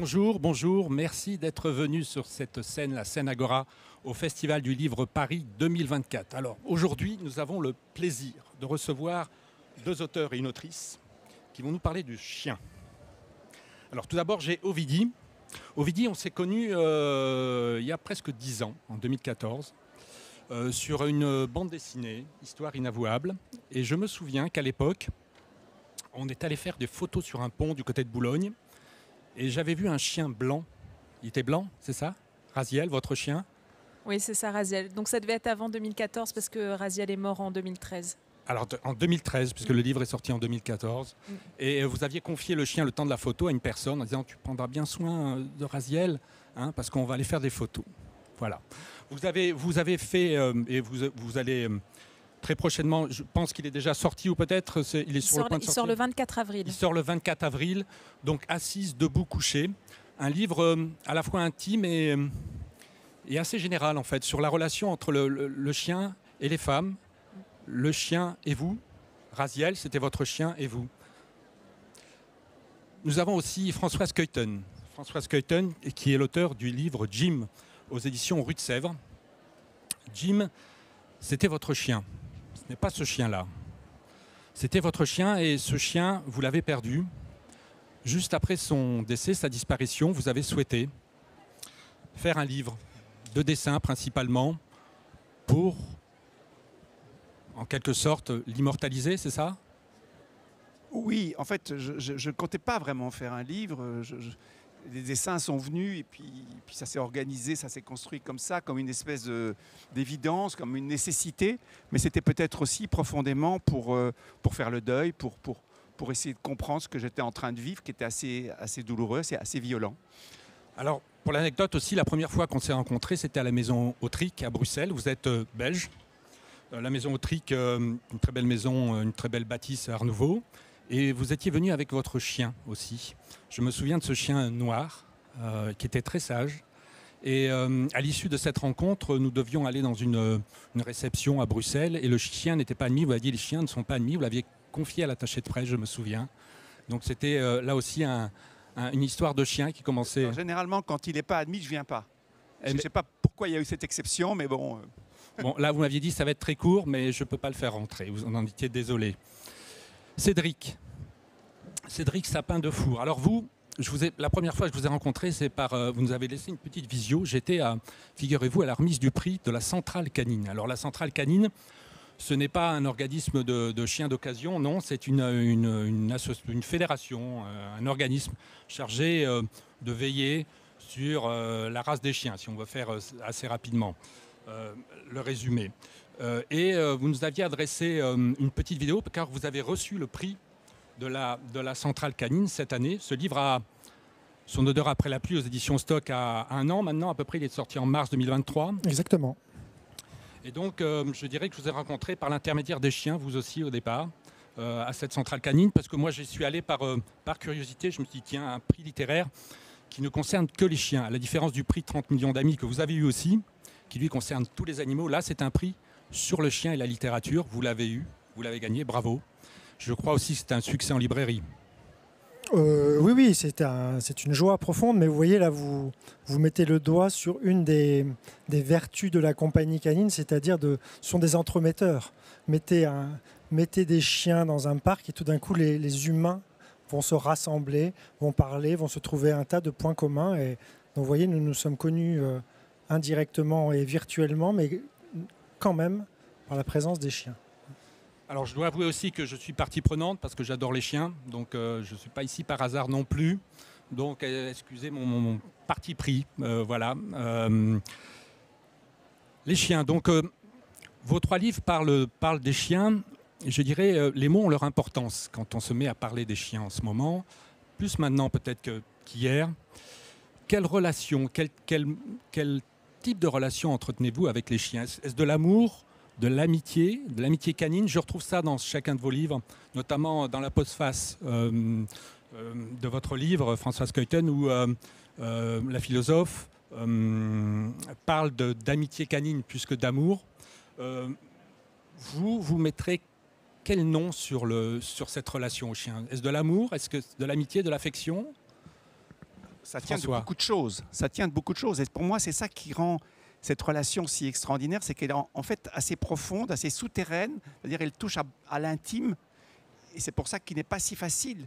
Bonjour, bonjour, merci d'être venu sur cette scène, la scène Agora, au Festival du Livre Paris 2024. Alors aujourd'hui, nous avons le plaisir de recevoir deux auteurs et une autrice qui vont nous parler du chien. Alors tout d'abord, j'ai Ovidie. Ovidie, on s'est connus il y a presque 10 ans, en 2014, sur une bande dessinée, Histoire inavouable. Et je me souviens qu'à l'époque, on est allé faire des photos sur un pont du côté de Boulogne. Et j'avais vu un chien blanc. Il était blanc, c'est ça? Raziel, votre chien? Oui, c'est ça, Raziel. Donc ça devait être avant 2014 parce que Raziel est mort en 2013. Alors en 2013, puisque le livre est sorti en 2014. Et vous aviez confié le chien le temps de la photo à une personne en disant tu prendras bien soin de Raziel, hein, parce qu'on va aller faire des photos. Voilà. Vous avez fait, et vous allez très prochainement, je pense qu'il est déjà sorti ou peut-être il est sur le point de sortir. Il sort le 24 avril. Il sort le 24 avril, donc Assise, debout, couché. Un livre à la fois intime et assez général en fait, sur la relation entre le chien et les femmes, le chien et vous. Raziel, c'était votre chien et vous. Nous avons aussi Françoise Cuyten. Françoise Cuyten, qui est l'auteur du livre Jim, aux éditions Rue de Sèvres. Jim, c'était votre chien. Ce n'est pas ce chien-là. C'était votre chien et ce chien, vous l'avez perdu. Juste après son décès, sa disparition, vous avez souhaité faire un livre de dessin principalement pour, en quelque sorte, l'immortaliser, c'est ça? Oui, en fait, je ne comptais pas vraiment faire un livre. Les dessins sont venus et puis ça s'est organisé, ça s'est construit comme ça, comme une espèce d'évidence, comme une nécessité. Mais c'était peut-être aussi profondément pour faire le deuil, pour essayer de comprendre ce que j'étais en train de vivre, qui était assez douloureux, assez violent. Alors, pour l'anecdote aussi, la première fois qu'on s'est rencontrés, c'était à la Maison Autric à Bruxelles. Vous êtes belge. La Maison Autric, une très belle maison, une très belle bâtisse Art Nouveau. Et vous étiez venu avec votre chien aussi. Je me souviens de ce chien noir qui était très sage. Et à l'issue de cette rencontre, nous devions aller dans une réception à Bruxelles. Et le chien n'était pas admis. Vous avez dit les chiens ne sont pas admis. Vous l'aviez confié à l'attaché de presse, je me souviens. Donc c'était là aussi une histoire de chien qui commençait. Alors, généralement, quand il n'est pas admis, je ne viens pas. Je ne sais pas pourquoi il y a eu cette exception, mais bon. Bon, là, vous m'aviez dit ça va être très court, mais je ne peux pas le faire rentrer. Vous en étiez désolé. Cédric Sapin de Four. Alors vous, la première fois que je vous ai rencontré, c'est vous nous avez laissé une petite visio. J'étais, figurez-vous, à la remise du prix de la Centrale Canine. Alors la Centrale Canine, ce n'est pas un organisme de chiens d'occasion, non, c'est une fédération, un organisme chargé de veiller sur la race des chiens, si on veut faire assez rapidement le résumé. Vous nous aviez adressé une petite vidéo car vous avez reçu le prix de la Centrale Canine cette année. Ce livre a son odeur après la pluie aux éditions Stock à 1 an maintenant, à peu près. Il est sorti en mars 2023. Exactement. Et donc, je dirais que je vous ai rencontré par l'intermédiaire des chiens, vous aussi au départ, à cette Centrale Canine, parce que moi, j'y suis allé par curiosité. Je me suis dit, tiens, un prix littéraire qui ne concerne que les chiens, à la différence du prix 30 millions d'amis que vous avez eu aussi, qui lui concerne tous les animaux. Là, c'est un prix sur le chien et la littérature. Vous l'avez eu, vous l'avez gagné, bravo. Je crois aussi que c'est un succès en librairie. Oui, c'est une joie profonde, mais vous voyez là, vous mettez le doigt sur une des vertus de la compagnie canine, c'est-à-dire sont des entremetteurs. Mettez des chiens dans un parc et tout d'un coup, les humains vont se rassembler, vont parler, vont se trouver un tas de points communs. Et donc, vous voyez, nous nous sommes connus indirectement et virtuellement, mais quand même par la présence des chiens. Alors je dois avouer aussi que je suis partie prenante parce que j'adore les chiens, donc je ne suis pas ici par hasard non plus. Donc excusez mon parti pris, voilà. Les chiens, donc vos 3 livres parlent des chiens. Je dirais les mots ont leur importance quand on se met à parler des chiens en ce moment, plus maintenant peut-être qu'hier. Quelle relation, quel type de relation entretenez-vous avec les chiens? Est-ce de l'amour, de l'amitié canine? Je retrouve ça dans chacun de vos livres, notamment dans la postface de votre livre, Françoise Cuyten, où la philosophe parle d'amitié canine plus que d'amour. Vous mettrez quel nom sur cette relation au chien? Est-ce de l'amour? Est-ce que de l'amitié, de l'affection? ça tient de François. beaucoup de choses. Ça tient de beaucoup de choses. Et pour moi, c'est ça qui rend cette relation si extraordinaire, c'est qu'elle est en fait assez profonde, assez souterraine. C'est-à-dire, elle touche à l'intime. Et c'est pour ça qu'il n'est pas si facile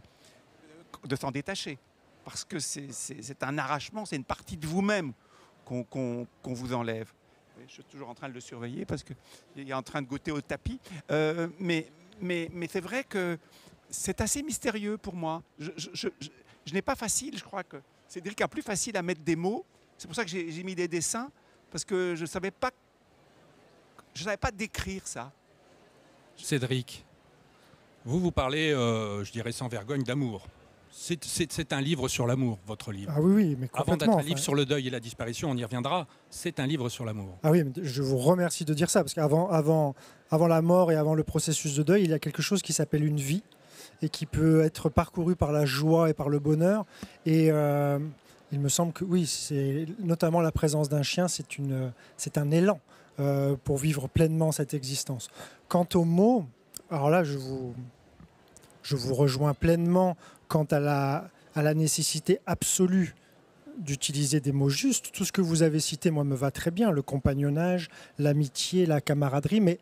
de s'en détacher. Parce que c'est un arrachement, c'est une partie de vous-même qu'on vous enlève. Je suis toujours en train de le surveiller parce qu'il est en train de goûter au tapis. Mais c'est vrai que c'est assez mystérieux pour moi. Je n'ai pas facile, je crois que Cédric a plus facile à mettre des mots. C'est pour ça que j'ai mis des dessins, parce que je ne savais pas décrire ça. Cédric, vous parlez, je dirais sans vergogne, d'amour. C'est un livre sur l'amour, votre livre. Ah oui, mais Avant complètement. d'être un livre sur le deuil et la disparition, on y reviendra, c'est un livre sur l'amour. Ah oui, mais je vous remercie de dire ça, parce qu'avant la mort et avant le processus de deuil, il y a quelque chose qui s'appelle une vie, et qui peut être parcouru par la joie et par le bonheur. Et il me semble que oui, c'est notamment la présence d'un chien, c'est un élan pour vivre pleinement cette existence. Quant aux mots, alors là, je vous rejoins pleinement quant à la nécessité absolue d'utiliser des mots justes. Tout ce que vous avez cité, moi, me va très bien. Le compagnonnage, l'amitié, la camaraderie, mais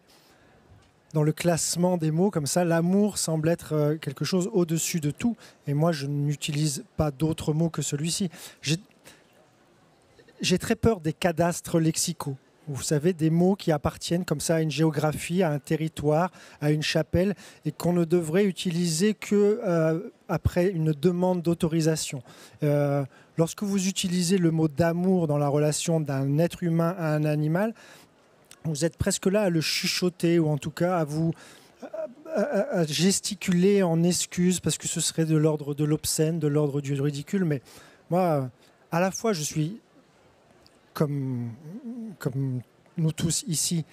dans le classement des mots comme ça, l'amour semble être quelque chose au-dessus de tout. Et moi, je n'utilise pas d'autres mots que celui-ci. J'ai très peur des cadastres lexicaux. Vous savez, des mots qui appartiennent comme ça à une géographie, à un territoire, à une chapelle, et qu'on ne devrait utiliser que après une demande d'autorisation. Lorsque vous utilisez le mot d'amour dans la relation d'un être humain à un animal, vous êtes presque là à le chuchoter, ou en tout cas à gesticuler en excuses, parce que ce serait de l'ordre de l'obscène, de l'ordre du ridicule. Mais moi, à la fois, je suis, comme nous tous ici,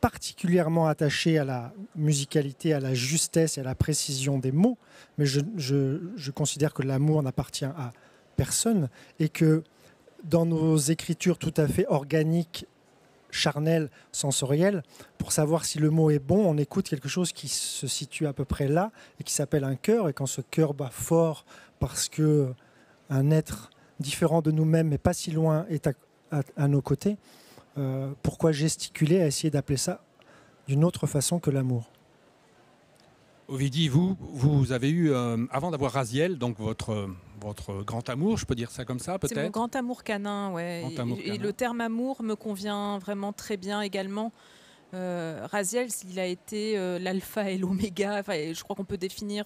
particulièrement attaché à la musicalité, à la justesse et à la précision des mots, mais je considère que l'amour n'appartient à personne, et que dans nos écritures tout à fait organiques, charnel, sensoriel, pour savoir si le mot est bon, on écoute quelque chose qui se situe à peu près là et qui s'appelle un cœur. Et quand ce cœur bat fort parce que un être différent de nous-mêmes, mais pas si loin, est à nos côtés, pourquoi gesticuler à essayer d'appeler ça d'une autre façon que l'amour? Ovidie, vous avez eu, avant d'avoir Raziel, donc votre grand amour, je peux dire ça comme ça, peut-être? C'est mon grand amour canin, ouais. Grand amour Et canin. le terme amour me convient vraiment très bien également. Raziel, il a été l'alpha et l'oméga. Enfin, je crois qu'on peut définir,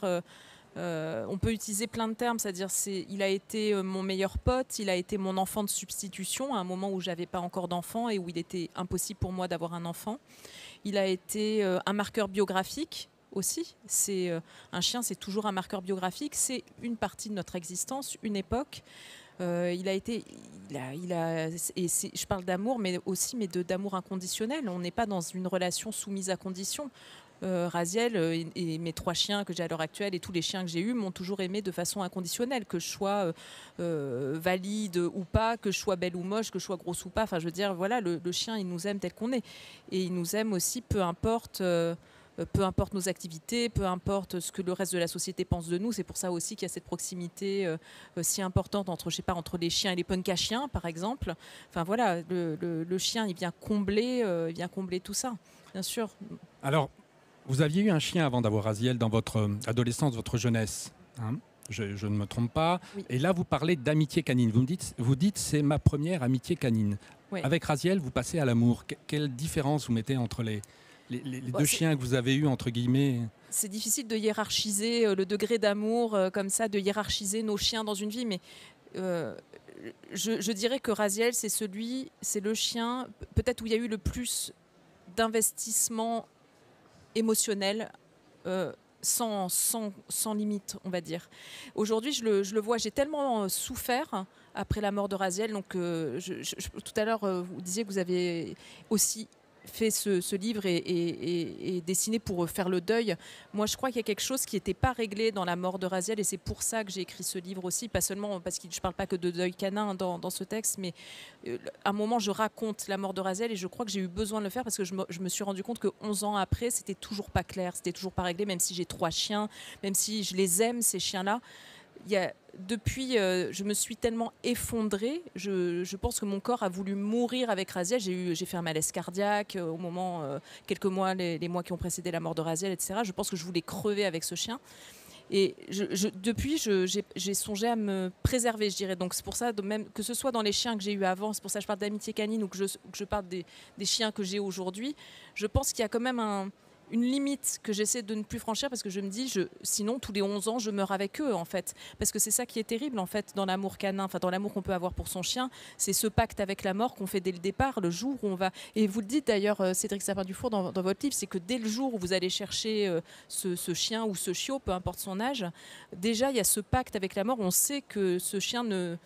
on peut utiliser plein de termes, c'est-à-dire il a été mon meilleur pote, il a été mon enfant de substitution à un moment où j'avais pas encore d'enfant et où il était impossible pour moi d'avoir un enfant. Il a été un marqueur biographique aussi. Un chien, c'est toujours un marqueur biographique, c'est une partie de notre existence, une époque. Je parle d'amour, mais aussi d'amour inconditionnel. On n'est pas dans une relation soumise à conditions. Raziel et mes 3 chiens que j'ai à l'heure actuelle et tous les chiens que j'ai eus m'ont toujours aimé de façon inconditionnelle, que je sois valide ou pas, que je sois belle ou moche, que je sois grosse ou pas. Enfin, je veux dire, voilà, le chien, il nous aime tel qu'on est. Et il nous aime aussi, peu importe nos activités, peu importe ce que le reste de la société pense de nous. C'est pour ça aussi qu'il y a cette proximité si importante entre les chiens et les punk à chiens, par exemple. Enfin voilà, le chien, il vient combler tout ça, bien sûr. Alors, vous aviez eu un chien avant d'avoir Raziel dans votre adolescence, votre jeunesse, hein? Je ne me trompe pas. Oui. Et là, vous parlez d'amitié canine. Vous dites c'est ma première amitié canine. Oui. Avec Raziel, vous passez à l'amour. Quelle différence vous mettez entre les deux chiens que vous avez eus, entre guillemets? C'est difficile de hiérarchiser le degré d'amour comme ça, de hiérarchiser nos chiens dans une vie, mais je dirais que Raziel, c'est le chien peut-être où il y a eu le plus d'investissement émotionnel sans limite, on va dire. Aujourd'hui, je le vois, j'ai tellement souffert après la mort de Raziel. Donc, tout à l'heure, vous disiez que vous avez aussi fait ce livre et dessiné pour faire le deuil. Moi, je crois qu'il y a quelque chose qui n'était pas réglé dans la mort de Raziel, et c'est pour ça que j'ai écrit ce livre aussi, pas seulement parce que je ne parle pas que de deuil canin dans ce texte, mais à un moment, je raconte la mort de Raziel, et je crois que j'ai eu besoin de le faire parce que je me suis rendu compte que 11 ans après, c'était toujours pas clair, c'était toujours pas réglé, même si j'ai 3 chiens, même si je les aime, ces chiens-là. depuis, je me suis tellement effondrée. Je pense que mon corps a voulu mourir avec Raziel. J'ai fait un malaise cardiaque au moment, quelques mois, les mois qui ont précédé la mort de Raziel, etc. Je pense que je voulais crever avec ce chien. Et depuis, j'ai songé à me préserver, je dirais. Donc c'est pour ça, même que ce soit dans les chiens que j'ai eu avant, c'est pour ça que je parle d'amitié canine ou que je parle des chiens que j'ai aujourd'hui, je pense qu'il y a quand même une limite que j'essaie de ne plus franchir parce que je me dis, sinon tous les 11 ans, je meurs avec eux en fait. Parce que c'est ça qui est terrible en fait dans l'amour canin, enfin dans l'amour qu'on peut avoir pour son chien, c'est ce pacte avec la mort qu'on fait dès le départ, le jour où on va... Et vous le dites d'ailleurs, Cédric Sapin-Dufour, dans votre livre, c'est que dès le jour où vous allez chercher ce chien ou ce chiot, peu importe son âge, déjà il y a ce pacte avec la mort, on sait que ce chien ne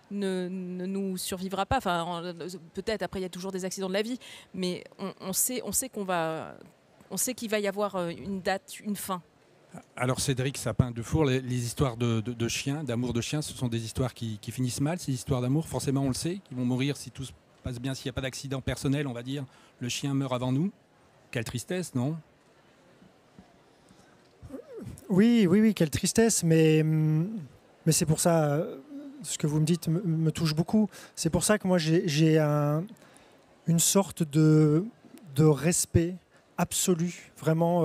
nous survivra pas. Enfin, peut-être après il y a toujours des accidents de la vie, mais on sait on sait qu'il va y avoir une date, une fin. Alors Cédric Sapin-Dufour, les histoires de chiens, d'amour de chiens, ce sont des histoires qui finissent mal, ces histoires d'amour. Forcément, on le sait, ils vont mourir si tout se passe bien, s'il n'y a pas d'accident personnel, on va dire. Le chien meurt avant nous. Quelle tristesse, non ? Oui, quelle tristesse, mais c'est pour ça, ce que vous me dites me touche beaucoup. C'est pour ça que moi, j'ai une sorte de respect absolu, vraiment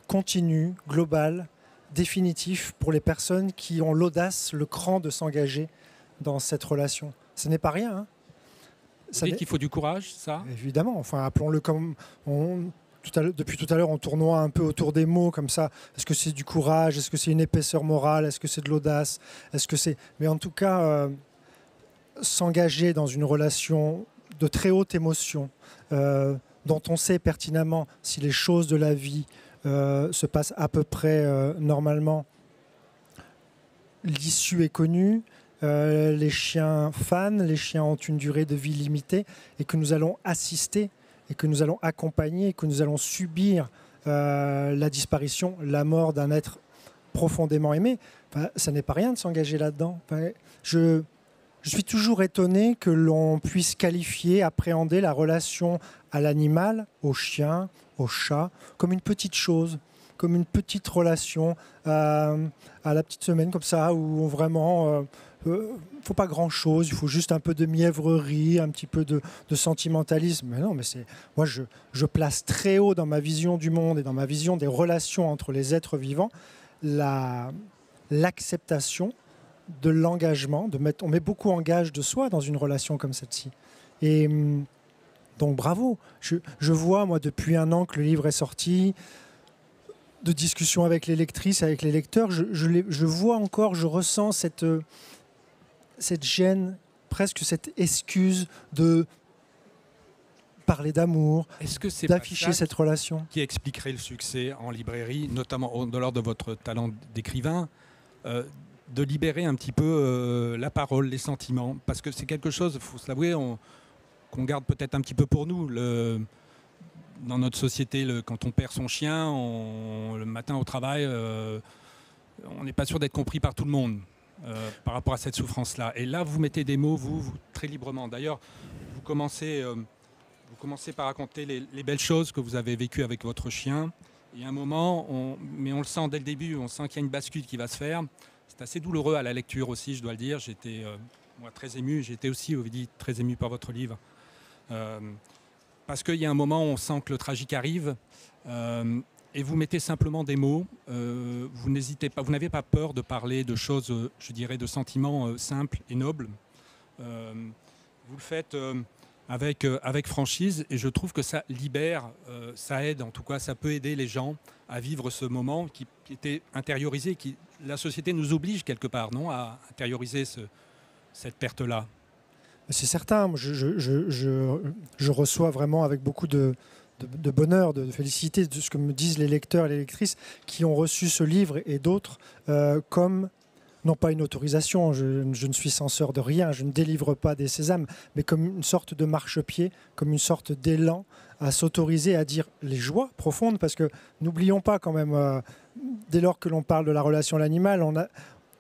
continu, global, définitif pour les personnes qui ont l'audace, le cran de s'engager dans cette relation. Ce n'est pas rien. Hein. Vous dites qu'il faut du courage, ça ? Évidemment. Enfin, appelons-le comme... Depuis tout à l'heure, on tournoie un peu autour des mots comme ça. Est-ce que c'est du courage ? Est-ce que c'est une épaisseur morale ? Est-ce que c'est de l'audace ? Est-ce que c'est... Mais en tout cas, s'engager dans une relation de très haute émotion, dont on sait pertinemment si les choses de la vie se passent à peu près normalement. L'issue est connue, les chiens fanent, les chiens ont une durée de vie limitée et que nous allons assister et que nous allons accompagner et que nous allons subir la disparition, la mort d'un être profondément aimé. Enfin, ça n'est pas rien de s'engager là-dedans. Enfin, je suis toujours étonné que l'on puisse qualifier, appréhender la relation à l'animal, au chien, au chat, comme une petite chose, comme une petite relation à la petite semaine comme ça, où vraiment, il ne faut pas grand-chose, il faut juste un peu de mièvrerie, un petit peu de sentimentalisme. Mais non, mais moi je place très haut dans ma vision du monde et dans ma vision des relations entre les êtres vivants l'acceptation de l'engagement, on met beaucoup en gage de soi dans une relation comme celle-ci. Et donc bravo. Je vois, moi, depuis 1 an que le livre est sorti, de discussions avec les lectrices, avec les lecteurs, je vois encore, je ressens cette gêne, presque cette excuse de parler d'amour, d'afficher cette relation. Qui expliquerait le succès en librairie, notamment au delà de votre talent d'écrivain, de libérer un petit peu la parole, les sentiments, parce que c'est quelque chose, il faut se l'avouer, qu'on garde peut-être un petit peu pour nous. Dans notre société, quand on perd son chien, le matin au travail, on n'est pas sûr d'être compris par tout le monde par rapport à cette souffrance-là. Et là, vous mettez des mots, vous très librement. D'ailleurs, vous commencez par raconter les belles choses que vous avez vécues avec votre chien. Et à un moment, mais on le sent dès le début, on sent qu'il y a une bascule qui va se faire. C'est assez douloureux à la lecture aussi, je dois le dire. J'étais moi, très ému. J'étais aussi, Ovidie, très ému par votre livre. Parce qu'il y a un moment où on sent que le tragique arrive et vous mettez simplement des mots. Vous n'hésitez pas, vous n'avez pas peur de parler de choses, je dirais, de sentiments simples et nobles. Vous le faites avec franchise et je trouve que ça libère, ça aide, en tout cas, ça peut aider les gens à vivre ce moment qui était intériorisé, la société nous oblige quelque part, non, à intérioriser cette perte-là. C'est certain, je reçois vraiment avec beaucoup de bonheur, de félicité de ce que me disent les lecteurs et les lectrices qui ont reçu ce livre et d'autres comme, non pas une autorisation, je ne suis censeur de rien, je ne délivre pas des sésames, mais comme une sorte de marchepied, comme une sorte d'élan à s'autoriser à dire les joies profondes, parce que n'oublions pas quand même, dès lors que l'on parle de la relation à l'animal,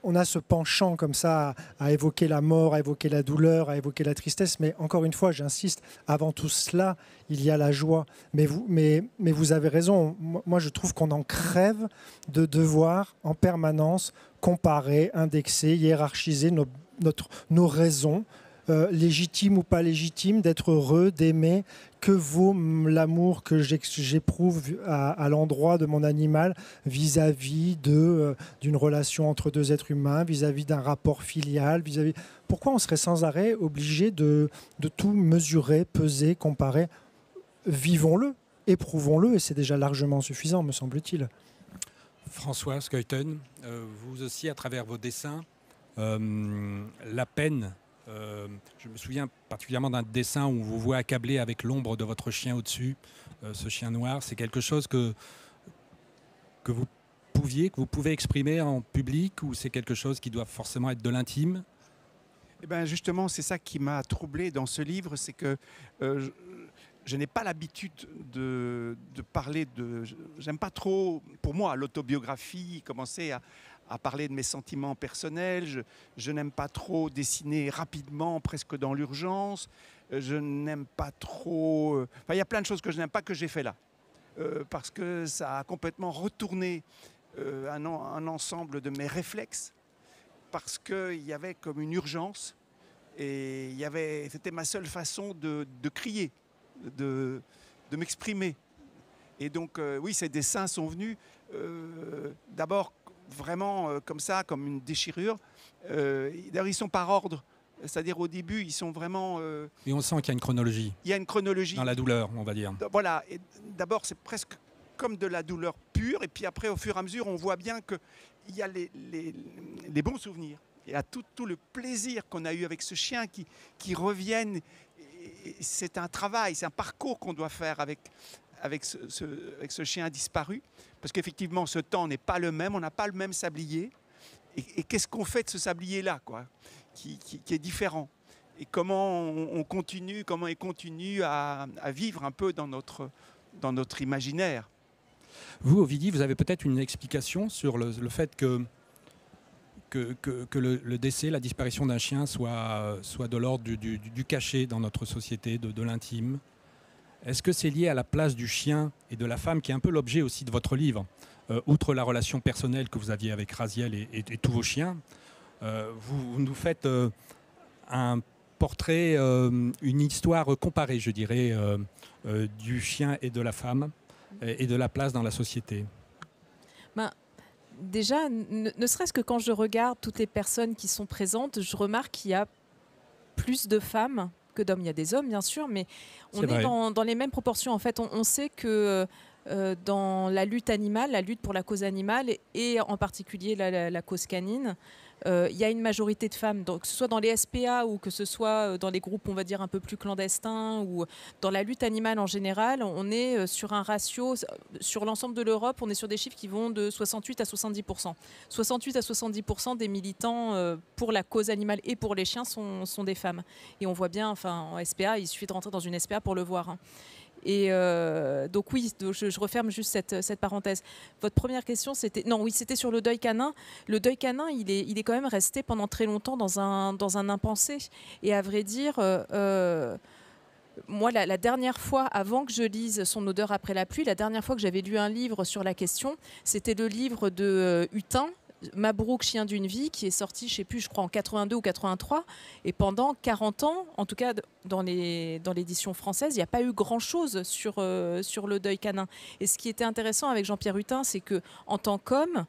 on a ce penchant comme ça à évoquer la mort, à évoquer la douleur, à évoquer la tristesse. Mais encore une fois, j'insiste, avant tout cela, il y a la joie. Mais vous avez raison. Moi, je trouve qu'on en crève de devoir en permanence comparer, indexer, hiérarchiser nos raisons, légitimes ou pas légitimes, d'être heureux, d'aimer. Que vaut l'amour que j'éprouve à l'endroit de mon animal vis-à-vis d'une relation entre deux êtres humains, vis-à-vis d'un rapport filial, vis-à-vis... Pourquoi on serait sans arrêt obligé de tout mesurer, peser, comparer? Vivons-le, éprouvons-le, et c'est déjà largement suffisant, me semble-t-il. François Scheuten, vous aussi, à travers vos dessins, la peine... je me souviens particulièrement d'un dessin où on vous voit accablé avec l'ombre de votre chien au-dessus, ce chien noir. C'est quelque chose que vous pouvez exprimer en public, ou c'est quelque chose qui doit forcément être de l'intime? Eh ben justement, c'est ça qui m'a troublé dans ce livre, c'est que je n'ai pas l'habitude de parler de... J'aime pas trop, pour moi, l'autobiographie, commencer à parler de mes sentiments personnels. Je n'aime pas trop dessiner rapidement, presque dans l'urgence. Je n'aime pas trop... Enfin, il y a plein de choses que je n'aime pas que j'ai fait là. Parce que ça a complètement retourné un ensemble de mes réflexes. Parce qu'il y avait comme une urgence. Et c'était ma seule façon de crier, de m'exprimer. Et donc, oui, ces dessins sont venus d'abord vraiment comme ça, comme une déchirure. D'ailleurs, ils sont par ordre. C'est-à-dire, au début, ils sont vraiment... Et on sent qu'il y a une chronologie. Il y a une chronologie. Dans la douleur, on va dire. Voilà. Et d'abord, c'est presque comme de la douleur pure. Et puis après, au fur et à mesure, on voit bien qu'il y a les bons souvenirs. Il y a tout le plaisir qu'on a eu avec ce chien qui reviennent. C'est un travail, c'est un parcours qu'on doit faire avec ce chien disparu. Parce qu'effectivement, ce temps n'est pas le même, on n'a pas le même sablier. Et qu'est-ce qu'on fait de ce sablier-là, quoi, qui est différent? Et comment on continue, comment il continue à vivre un peu dans notre imaginaire. Vous, Ovidie, vous avez peut-être une explication sur le fait que le décès, la disparition d'un chien soit de l'ordre du cachet dans notre société, de l'intime. Est-ce que c'est lié à la place du chien et de la femme, qui est un peu l'objet aussi de votre livre, outre la relation personnelle que vous aviez avec Raziel et tous vos chiens, vous nous faites un portrait, une histoire comparée, je dirais, du chien et de la femme, et de la place dans la société. Déjà, ne serait-ce que quand je regarde toutes les personnes qui sont présentes, je remarque qu'il y a plus de femmes que d'hommes. Il y a des hommes, bien sûr, mais on est dans les mêmes proportions. En fait, on sait que dans la lutte animale, la lutte pour la cause animale, et en particulier la cause canine, il y a une majorité de femmes, donc, que ce soit dans les SPA ou que ce soit dans les groupes, on va dire, un peu plus clandestins, ou dans la lutte animale en général. On est sur un ratio, sur l'ensemble de l'Europe, on est sur des chiffres qui vont de 68 à 70%. 68 à 70% des militants pour la cause animale et pour les chiens sont des femmes. Et on voit bien, enfin, en SPA, il suffit de rentrer dans une SPA pour le voir. Et donc oui, je referme juste cette parenthèse. Votre première question, c'était sur le deuil canin. Le deuil canin, il est quand même resté pendant très longtemps dans un impensé. Et à vrai dire, moi, la dernière fois, avant que je lise Son odeur après la pluie, la dernière fois que j'avais lu un livre sur la question, c'était le livre de Hutin, Mabrouk, chien d'une vie, qui est sorti, je crois en 82 ou 83. Et pendant 40 ans, en tout cas dans l'édition française, il n'y a pas eu grand-chose sur le deuil canin. Et ce qui était intéressant avec Jean-Pierre Hutin, c'est qu'en tant qu'homme,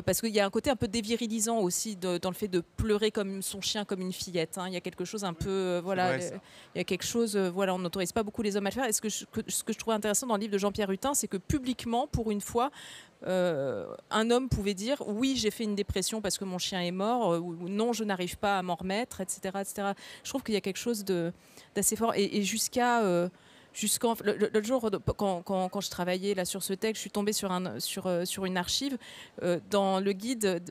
parce qu'il y a un côté un peu dévirilisant aussi dans le fait de pleurer comme son chien, comme une fillette. Il y a quelque chose un peu... il y a quelque chose... on n'autorise pas beaucoup les hommes à le faire. Et ce que je trouvais intéressant dans le livre de Jean-Pierre Hutin, c'est que publiquement, pour une fois, un homme pouvait dire « Oui, j'ai fait une dépression parce que mon chien est mort » ou « Non, je n'arrive pas à m'en remettre », etc., etc. Je trouve qu'il y a quelque chose d'assez fort. Et jusqu'en l'autre jour, quand je travaillais là sur ce texte, je suis tombée sur une archive dans le guide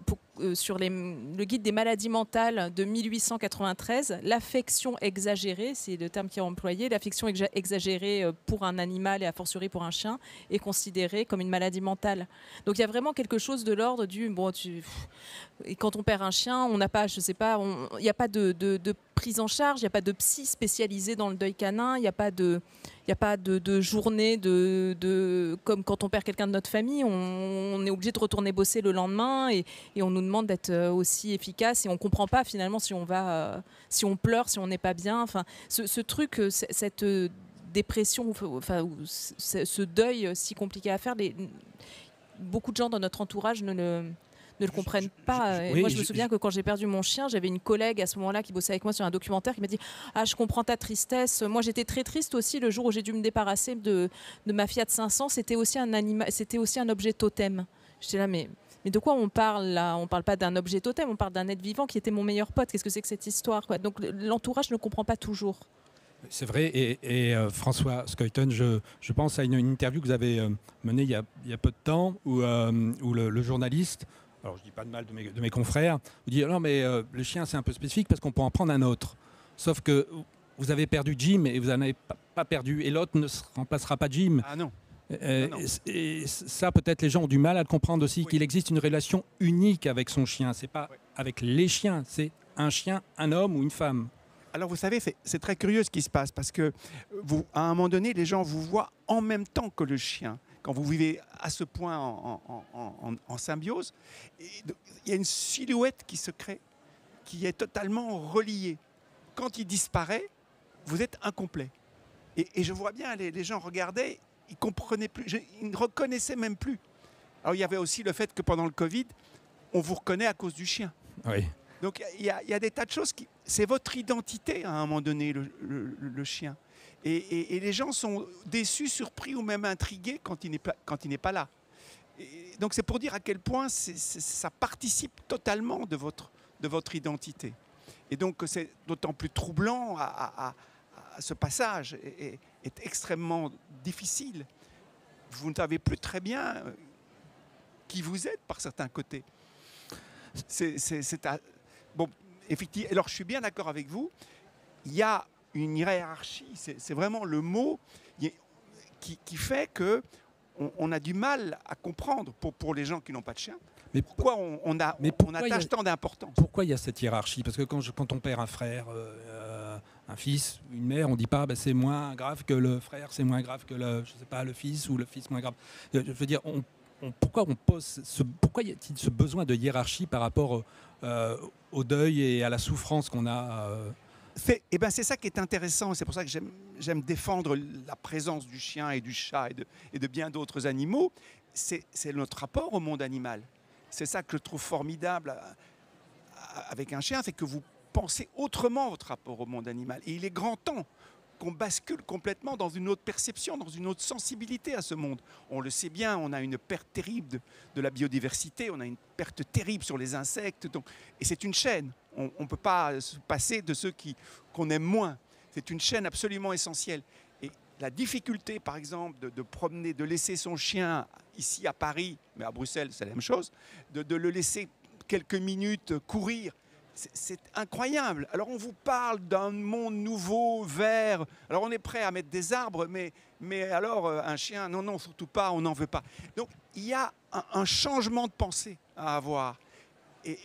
le guide des maladies mentales de 1893. L'affection exagérée, c'est le terme qui est employé. L'affection exagérée pour un animal et a fortiori pour un chien est considérée comme une maladie mentale. Donc il y a vraiment quelque chose de l'ordre du et quand on perd un chien, on n'a pas, je sais pas, il n'y a pas de prise en charge, il n'y a pas de psy spécialisé dans le deuil canin, il n'y a pas de journée comme quand on perd quelqu'un de notre famille, on est obligé de retourner bosser le lendemain et on nous demande d'être aussi efficace et on ne comprend pas finalement si on pleure, si on n'est pas bien. Enfin, ce truc, cette dépression, enfin, ce deuil si compliqué à faire, beaucoup de gens dans notre entourage ne le comprennent pas. Moi, je me souviens que quand j'ai perdu mon chien, j'avais une collègue à ce moment-là qui bossait avec moi sur un documentaire qui m'a dit « Ah, je comprends ta tristesse. » Moi, j'étais très triste aussi le jour où j'ai dû me débarrasser de ma Fiat 500. C'était aussi un objet totem. J'étais là, mais de quoi on parle là? On ne parle pas d'un objet totem, on parle d'un être vivant qui était mon meilleur pote. Qu'est-ce que c'est que cette histoire, quoi? Donc, l'entourage ne comprend pas toujours. C'est vrai, et François Skeuten, je pense à une interview que vous avez menée il y a peu de temps où le journaliste, alors je ne dis pas de mal de mes confrères, vous dit non mais le chien c'est un peu spécifique parce qu'on peut en prendre un autre. Sauf que vous avez perdu Jim et vous n'en avez pas perdu, et l'autre ne se remplacera pas Jim. Ah non. Et ça, peut-être les gens ont du mal à le comprendre aussi, qu'il existe une relation unique avec son chien. C'est pas avec les chiens, c'est un chien, un homme ou une femme. Alors vous savez, c'est très curieux ce qui se passe parce que à un moment donné, les gens vous voient en même temps que le chien. Quand vous vivez à ce point en symbiose, il y a une silhouette qui se crée, qui est totalement reliée. Quand il disparaît, vous êtes incomplet. Et je vois bien, les gens regardaient, ils ne comprenaient plus, ils ne reconnaissaient même plus. Alors il y avait aussi le fait que pendant le Covid, on vous reconnaît à cause du chien. Oui. Donc il y a des tas de choses c'est votre identité à un moment donné, le chien. Et les gens sont déçus, surpris ou même intrigués quand il n'est pas là. Donc c'est pour dire à quel point ça participe totalement de votre identité. Et donc c'est d'autant plus troublant à ce passage est extrêmement difficile. Vous ne savez plus très bien qui vous êtes par certains côtés. Bon, effectivement, alors je suis bien d'accord avec vous, il y a une hiérarchie, c'est vraiment le mot qui fait qu'on a du mal à comprendre pour les gens qui n'ont pas de chien. Mais pourquoi on attache tant d'importance? Pourquoi il y a cette hiérarchie? Parce que quand on perd un frère, un fils, une mère, on ne dit pas c'est moins grave que le frère, c'est moins grave que le fils ou le fils moins grave. Je veux dire, pourquoi y a-t-il ce besoin de hiérarchie par rapport au deuil et à la souffrance qu'on a c'est ça qui est intéressant. C'est pour ça que j'aime défendre la présence du chien et du chat et de bien d'autres animaux. C'est notre rapport au monde animal. C'est ça que je trouve formidable avec un chien, c'est que vous pensez autrement votre rapport au monde animal. Et il est grand temps qu'on bascule complètement dans une autre perception, dans une autre sensibilité à ce monde. On le sait bien, on a une perte terrible de la biodiversité, on a une perte terrible sur les insectes. Et c'est une chaîne. On ne peut pas se passer de ceux qu'on aime moins. C'est une chaîne absolument essentielle. Et la difficulté, par exemple, de laisser son chien ici à Paris, mais à Bruxelles, c'est la même chose, de le laisser quelques minutes courir, c'est incroyable. Alors on vous parle d'un monde nouveau, vert. Alors on est prêt à mettre des arbres, mais alors un chien, non, surtout pas, on n'en veut pas. Donc il y a un changement de pensée à avoir. Et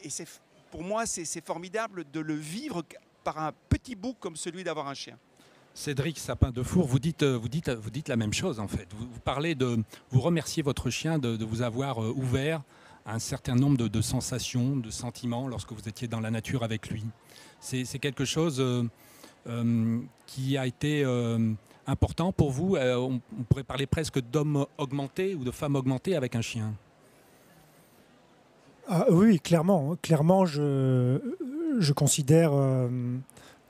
pour moi, c'est formidable de le vivre par un petit bout comme celui d'avoir un chien. Cédric Sapin-Defour, vous dites la même chose en fait. Vous remerciez votre chien de vous avoir ouvert un certain nombre de sensations, de sentiments lorsque vous étiez dans la nature avec lui. C'est quelque chose qui a été important pour vous. On pourrait parler presque d'homme augmenté ou de femme augmentée avec un chien. Ah, oui, clairement. Clairement, je considère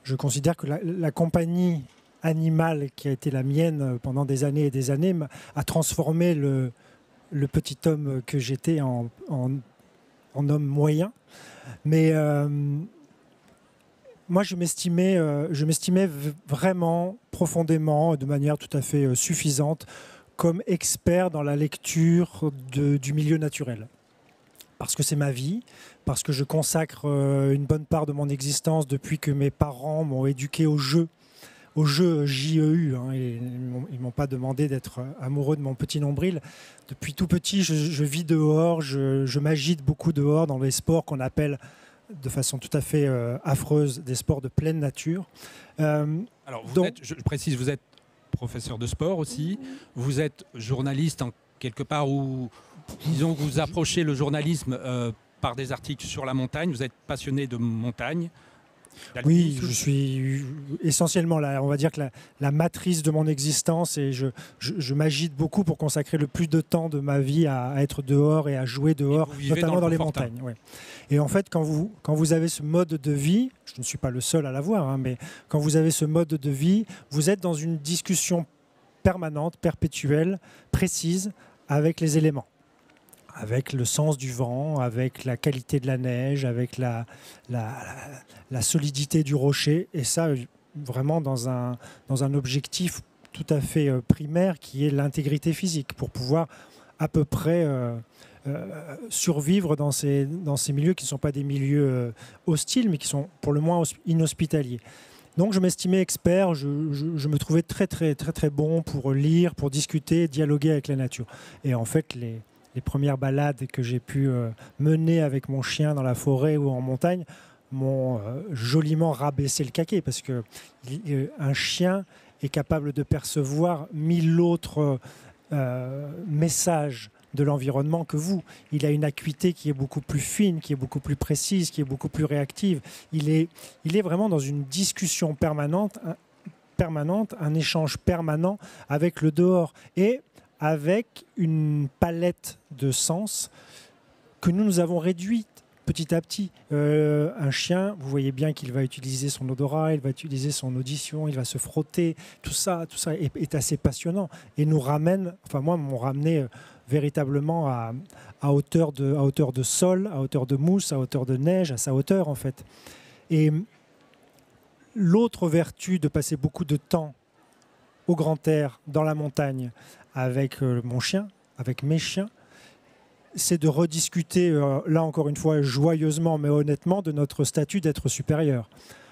que la compagnie animale qui a été la mienne pendant des années et des années a transformé le petit homme que j'étais en homme moyen. Mais moi, je m'estimais vraiment profondément, de manière tout à fait suffisante, comme expert dans la lecture du milieu naturel. Parce que c'est ma vie, parce que je consacre une bonne part de mon existence depuis que mes parents m'ont éduqué au jeu JEU. Ils ne m'ont pas demandé d'être amoureux de mon petit nombril. Depuis tout petit, je vis dehors, je m'agite beaucoup dehors dans les sports qu'on appelle de façon tout à fait affreuse des sports de pleine nature. Alors, je précise, vous êtes professeur de sport aussi, vous êtes journaliste en quelque part où, disons que vous approchez le journalisme par des articles sur la montagne, vous êtes passionné de montagne. Oui, je suis essentiellement là, on va dire que la matrice de mon existence, et je m'agite beaucoup pour consacrer le plus de temps de ma vie à être dehors et à jouer dehors, notamment dans les montagnes. Ouais. Et en fait, quand vous avez ce mode de vie, je ne suis pas le seul à l'avoir, hein, mais quand vous avez ce mode de vie, vous êtes dans une discussion permanente, perpétuelle, précise avec les éléments, avec le sens du vent, avec la qualité de la neige, avec la solidité du rocher, et ça vraiment dans un objectif tout à fait primaire qui est l'intégrité physique, pour pouvoir à peu près survivre dans ces milieux qui ne sont pas des milieux hostiles, mais qui sont pour le moins inhospitaliers. Donc je m'estimais expert, je me trouvais très très très très bon pour lire, pour discuter, dialoguer avec la nature. Et en fait, les premières balades que j'ai pu mener avec mon chien dans la forêt ou en montagne m'ont joliment rabaissé le caquet, parce qu'un chien est capable de percevoir 1000 autres messages de l'environnement que vous. Il a une acuité qui est beaucoup plus fine, qui est beaucoup plus précise, qui est beaucoup plus réactive. Il est vraiment dans une discussion permanente, un échange permanent avec le dehors, et avec une palette de sens que nous avons réduite petit à petit. Un chien, vous voyez bien qu'il va utiliser son odorat, il va utiliser son audition, il va se frotter. Tout ça est assez passionnant et nous ramène, enfin moi, m'ont ramené véritablement à hauteur de sol, à hauteur de mousse, à hauteur de neige, à sa hauteur en fait. Et l'autre vertu de passer beaucoup de temps au grand air, dans la montagne, avec mon chien, avec mes chiens, c'est de rediscuter, là encore une fois, joyeusement mais honnêtement, de notre statut d'être supérieur.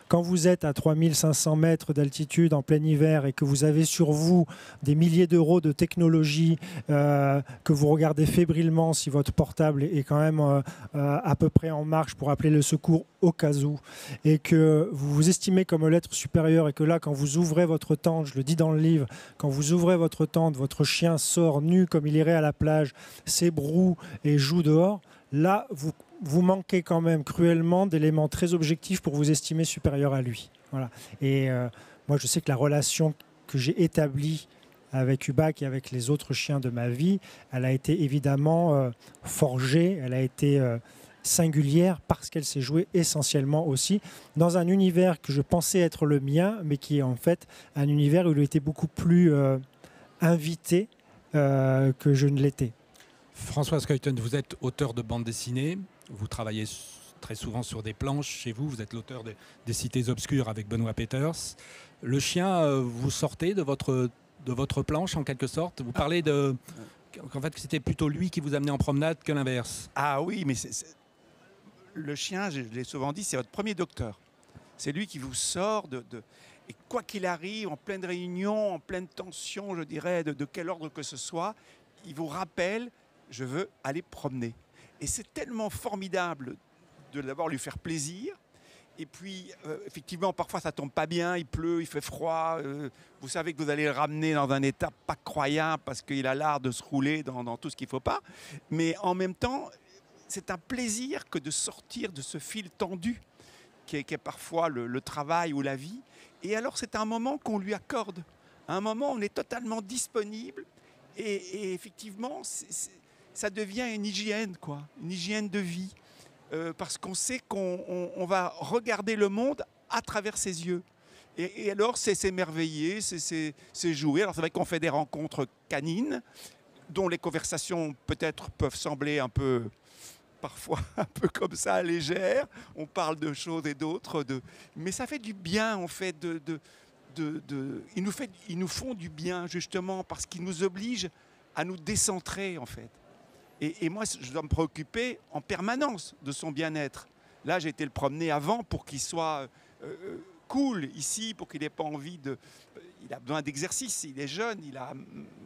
Quand vous êtes à 3500 mètres d'altitude en plein hiver et que vous avez sur vous des milliers d'euros de technologie, que vous regardez fébrilement si votre portable est quand même à peu près en marche pour appeler le secours au cas où, et que vous vous estimez comme l'être supérieur, et que là, quand vous ouvrez votre tente, je le dis dans le livre, quand vous ouvrez votre tente, votre chien sort nu comme il irait à la plage, s'ébroue et joue dehors, là, vous manquez quand même cruellement d'éléments très objectifs pour vous estimer supérieur à lui. Voilà. Et moi, je sais que la relation que j'ai établie avec Hubac et avec les autres chiens de ma vie, elle a été évidemment forgée, elle a été singulière parce qu'elle s'est jouée essentiellement aussi dans un univers que je pensais être le mien, mais qui est en fait un univers où il était beaucoup plus invité que je ne l'étais. François Skeuten, vous êtes auteur de bande dessinée, vous travaillez très souvent sur des planches chez vous, vous êtes l'auteur des Cités obscures avec Benoît Peters. Le chien, vous sortez de votre planche en quelque sorte, vous parlez qu'en fait c'était plutôt lui qui vous amenait en promenade que l'inverse. Ah oui, mais le chien, je l'ai souvent dit, c'est votre premier docteur. C'est lui qui vous sort et quoi qu'il arrive, en pleine réunion, en pleine tension, je dirais, de quel ordre que ce soit, il vous rappelle, je veux aller promener. Et c'est tellement formidable de d'abord lui faire plaisir. Et puis, effectivement, parfois ça tombe pas bien, il pleut, il fait froid. Vous savez que vous allez le ramener dans un état pas croyable parce qu'il a l'art de se rouler dans tout ce qu'il ne faut pas. Mais en même temps, c'est un plaisir que de sortir de ce fil tendu qui est parfois le travail ou la vie. Et alors, c'est un moment qu'on lui accorde. Un moment où on est totalement disponible. Et effectivement, ça devient une hygiène, quoi, une hygiène de vie. Parce qu'on sait qu'on va regarder le monde à travers ses yeux. Et alors, c'est s'émerveiller, c'est jouer. Alors, c'est vrai qu'on fait des rencontres canines, dont les conversations peut-être peuvent sembler parfois un peu comme ça, légères. On parle de choses et d'autres. Mais ça fait du bien, en fait. Ils nous font du bien, justement, parce qu'ils nous obligent à nous décentrer, en fait. Et moi, je dois me préoccuper en permanence de son bien-être. Là, j'ai été le promener avant pour qu'il soit cool ici, pour qu'il n'ait pas envie de... Il a besoin d'exercice, il est jeune, il a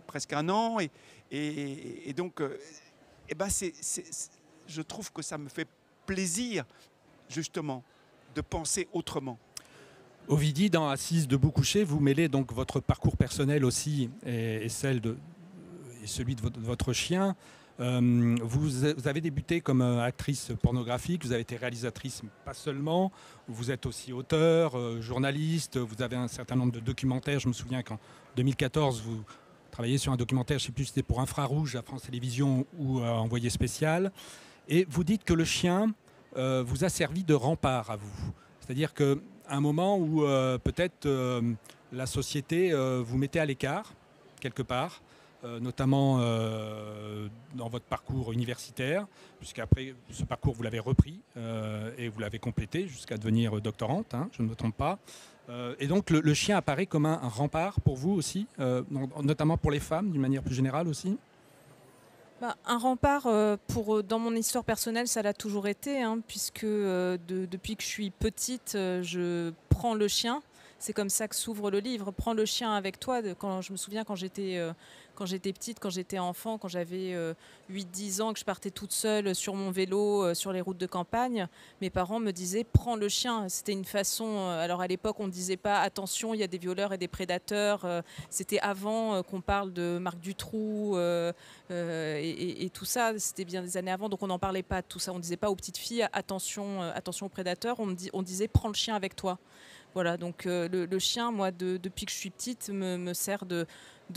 presque 1 an. Et donc, je trouve que ça me fait plaisir justement, de penser autrement. Ovidie, dans Assise debout couché, vous mêlez donc votre parcours personnel aussi et celui de votre chien. Vous avez débuté comme actrice pornographique, vous avez été réalisatrice, pas seulement, vous êtes aussi auteur, journaliste, vous avez un certain nombre de documentaires. Je me souviens qu'en 2014, vous travaillez sur un documentaire, je ne sais plus si c'était pour Infrarouge à France Télévisions ou Envoyé spécial. Et vous dites que le chien vous a servi de rempart à vous. C'est-à-dire qu'à un moment où peut-être la société vous mettait à l'écart, quelque part, notamment dans votre parcours universitaire, puisqu'après ce parcours vous l'avez repris et vous l'avez complété jusqu'à devenir doctorante, hein, je ne me trompe pas. Et donc le chien apparaît comme un rempart pour vous aussi, notamment pour les femmes d'une manière plus générale aussi. Un rempart, dans mon histoire personnelle, ça l'a toujours été, hein, puisque depuis que je suis petite, je prends le chien. C'est comme ça que s'ouvre le livre. Prends le chien avec toi. Je me souviens quand j'étais petite, quand j'étais enfant, quand j'avais 8-10 ans, que je partais toute seule sur mon vélo, sur les routes de campagne, mes parents me disaient « prends le chien ». C'était une façon... alors à l'époque, on ne disait pas « attention, il y a des violeurs et des prédateurs ». C'était avant qu'on parle de Marc Dutroux et tout ça. C'était bien des années avant, donc on n'en parlait pas de tout ça. On ne disait pas aux petites filles « attention aux prédateurs ». On disait « prends le chien avec toi ». Voilà, donc le chien, moi, depuis que je suis petite, me sert de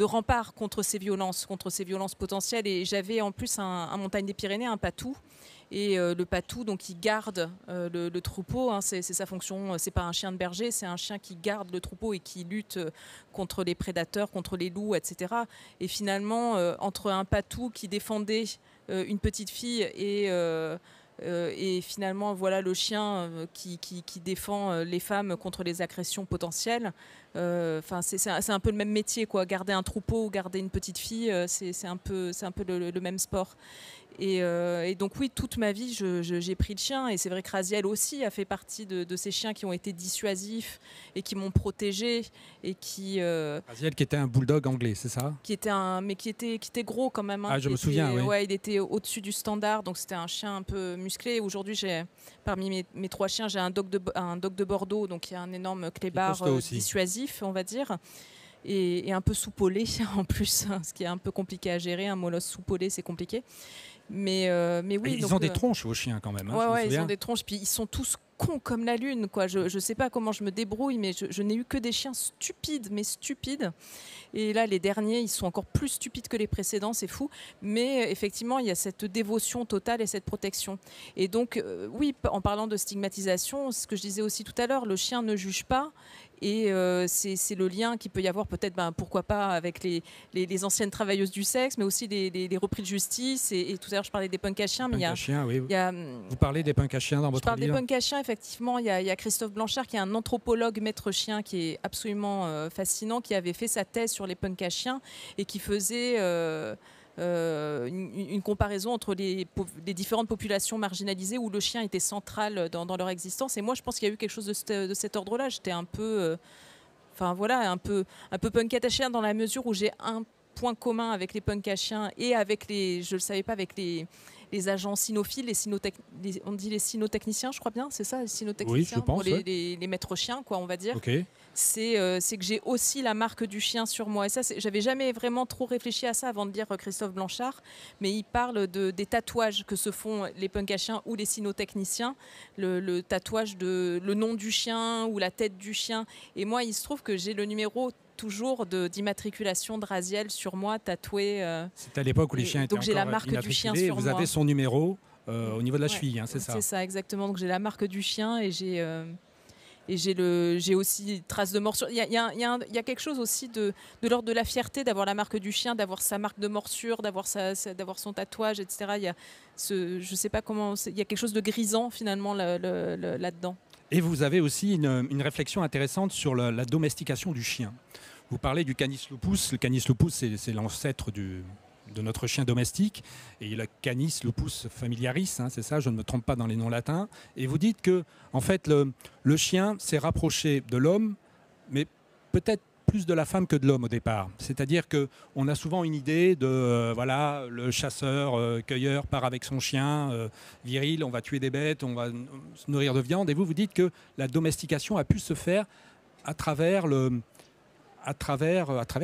rempart contre ces violences potentielles. Et j'avais en plus un montagne des Pyrénées, un patou. Et le patou, donc, il garde le troupeau. Hein, c'est sa fonction. C'est pas un chien de berger, c'est un chien qui garde le troupeau et qui lutte contre les prédateurs, contre les loups, etc. Et finalement, entre un patou qui défendait une petite fille et finalement, voilà le chien qui défend les femmes contre les agressions potentielles. C'est un peu le même métier, quoi. Garder un troupeau ou garder une petite fille, c'est un peu le même sport. Et donc oui, toute ma vie, j'ai pris le chien. Et c'est vrai que Raziel aussi a fait partie de ces chiens qui ont été dissuasifs et qui m'ont protégée. Raziel qui était un bulldog anglais, c'est ça? Qui était gros quand même. Hein, je me souviens, oui. Ouais, il était au-dessus du standard. Donc c'était un chien un peu musclé. Aujourd'hui, parmi mes 3 chiens, j'ai un dog de Bordeaux. Donc il y a un énorme clébard dissuasif, on va dire. Et un peu soupolé en plus, ce qui est un peu compliqué à gérer. Un molosse soupolé, c'est compliqué. Mais oui. Ils ont des tronches, vos chiens, quand même. Hein, ouais, ils ont des tronches. Puis ils sont tous cons comme la lune, quoi. Je ne sais pas comment je me débrouille, mais je n'ai eu que des chiens stupides. Et là, les derniers, ils sont encore plus stupides que les précédents, c'est fou. Mais effectivement, il y a cette dévotion totale et cette protection. Et donc, oui, en parlant de stigmatisation, ce que je disais aussi tout à l'heure, le chien ne juge pas. Et c'est le lien qu'il peut y avoir peut-être, pourquoi pas, avec les anciennes travailleuses du sexe, mais aussi les repris de justice. Et tout à l'heure, je parlais des punks à chiens. Vous parlez des punks à chiens dans votre livre? Je parle des punks à chiens, effectivement. Il y a Christophe Blanchard, qui est un anthropologue maître chien, qui est absolument fascinant, qui avait fait sa thèse sur les punks à chiens et qui faisait... une comparaison entre les différentes populations marginalisées où le chien était central dans leur existence. Et moi, je pense qu'il y a eu quelque chose de cet ordre-là. J'étais un peu, un peu punk à chien dans la mesure où j'ai un point commun avec les punks à chiens et avec je le savais pas, avec les agents cynophiles, on dit les cynotechniciens, je crois bien, c'est ça, les cynotechniciens, oui, je pense, les maîtres chiens, quoi, on va dire. Okay. C'est que j'ai aussi la marque du chien sur moi. Et ça, j'avais jamais vraiment trop réfléchi à ça avant de lire Christophe Blanchard, mais il parle des tatouages que se font les punks à chiens ou les cynotechniciens, le tatouage le nom du chien ou la tête du chien. Et moi, il se trouve que j'ai le numéro toujours d'immatriculation de Raziel sur moi, tatoué. C'est à l'époque où les chiens étaient donc j'ai la marque du chien sur moi. Vous avez son numéro au niveau de la cheville, hein, c'est ça? C'est ça, exactement. Donc j'ai la marque du chien et j'ai aussi trace de morsure. Il y a quelque chose aussi de l'ordre de la fierté d'avoir la marque du chien, d'avoir sa marque de morsure, d'avoir son tatouage, etc. Je sais pas comment. Il y a quelque chose de grisant finalement là-dedans. Et vous avez aussi une réflexion intéressante sur la domestication du chien. Vous parlez du Canis lupus. Le Canis lupus, c'est l'ancêtre de notre chien domestique. Et le Canis lupus familiaris, hein, c'est ça, je ne me trompe pas dans les noms latins. Et vous dites que, en fait, le chien s'est rapproché de l'homme, mais peut-être plus de la femme que de l'homme au départ. C'est-à-dire qu'on a souvent une idée de, voilà, le chasseur, cueilleur part avec son chien, viril, on va tuer des bêtes, on va se nourrir de viande. Et vous dites que la domestication a pu se faire à travers